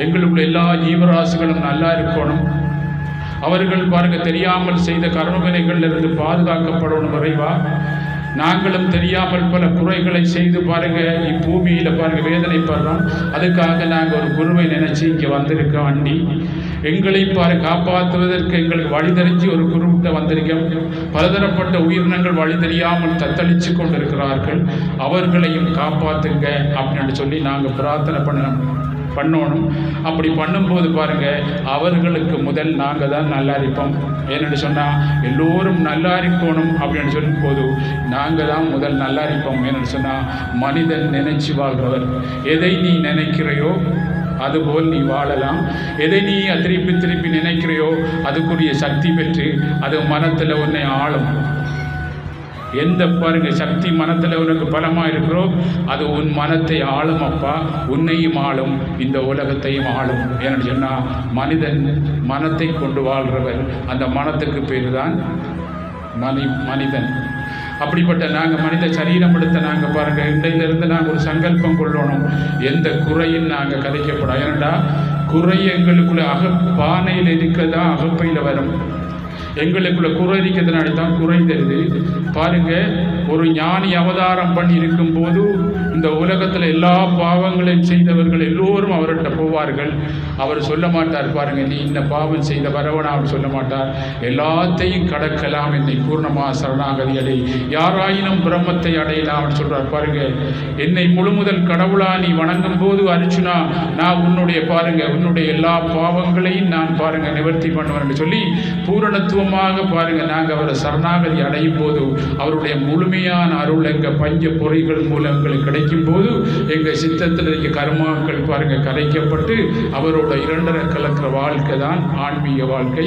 எங்களுக்குள்ள எல்லா ஜீவராசிகளும் நல்லா இருக்கணும். அவர்கள் பாருங்க தெரியாமல் செய்த கர்மவினைகளிலிருந்து பாதுகாக்கப்படணும் இறைவா. நாங்களும் தெரியாமல் பல குறைகளை செய்து பாருங்க இப்பூமியில பாருங்க வேதனைப்படுறோம். அதுக்காக நாங்கள் ஒரு குருவை நினைச்சு இங்கே வந்திருக்கோம். அண்டி எங்களை காப்பாற்றுவதற்கு எங்களுக்கு வழி தெரிஞ்சு ஒரு குருவிட்ட வந்திருக்கோம். பலதரப்பட்ட உயிரினங்கள் வழி தெரியாமல் தத்தளிச்சு கொண்டிருக்கிறார்கள். அவர்களையும் காப்பாற்றுங்க அப்படின்னு சொல்லி நாங்கள் பிரார்த்தனை பண்ணணும். அப்படி பண்ணும்போது பாருங்க அவர்களுக்கு முதல் நாங்கள் தான் நல்லா இருப்போம். ஏன்னு சொன்னால் எல்லோரும் நல்லா இருக்கணும் அப்படின்னு சொல்லும் போது நாங்கள் தான் முதல் நல்லா இருப்போம். ஏன்னு சொன்னால் மனிதன் நினைச்சு வாழ்கிறவர். எதை நீ நினைக்கிறையோ அதுபோல் நீ வாழலாம். எதை நீ திருப்பி திருப்பி நினைக்கிறையோ அதுக்குரிய சக்தி பெற்று அது மனத்தில் உன்னை ஆளும். எந்த பாருங்க சக்தி மனத்தில் உனக்கு பலமாக இருக்கிறோ அது உன் மனத்தை ஆளும். அப்பா உன்னையும் ஆளும், இந்த உலகத்தையும் ஆளும். ஏன்னு சொன்னால் மனிதன் மனத்தை கொண்டு வாழ்கிறவர். அந்த மனத்துக்கு பேர் தான் மனிதன். அப்படிப்பட்ட நாங்கள் மனித சரீரம் எடுத்த நாங்கள் பாருங்கள் இன்றையிலிருந்து நாங்கள் ஒரு சங்கல்பம் கொள்ளணும். எந்த குறையும் நாங்கள் கதைக்கப்படும். ஏனண்டா குறை எங்களுக்குள்ள பானையில் இருக்கிறதா அகப்பையில் வரும். எங்களுக்குள்ள குறை இருக்கிறதுனால தான் குறை தருது. பாருங்க ஒரு ஞானி அவதாரம் பண்ணி இருக்கும் போது இந்த உலகத்தில் எல்லா பாவங்களையும் செய்தவர்கள் எல்லோரும் அவர்கிட்ட போவார்கள். அவர் சொல்ல மாட்டார் பாருங்க நீ இந்த பாவம் செய்த வரவனா அவர் சொல்ல மாட்டார். எல்லாத்தையும் கடக்கலாம், என்னை பூர்ணமா சரணாகதி அடை, யாராயினும் பிரம்மத்தை அடையலாம் அவர் சொல்றார். பாருங்க என்னை முழுமுதல் கடவுளா நீ வணங்கும் போது அர்ஜுனா நான் உன்னுடைய பாருங்க உன்னுடைய எல்லா பாவங்களையும் நான் பாருங்க நிவர்த்தி பண்ணுவேன் சொல்லி பூரணத்துவமாக பாருங்க நாங்கள் அவரை சரணாகதி அடையும் போது அவருடைய முழுமையான அருள் எங்கள் பஞ்ச பொறிகள் மூலம் எங்களுக்கு கிடைக்கும் போது எங்கள் சித்தத்தில் இருக்க கர்மாக்கள் பாருங்க கரைக்கப்பட்டு அவரோட இரண்டரை கலக்கிற வாழ்க்கை தான் ஆன்மீக வாழ்க்கை.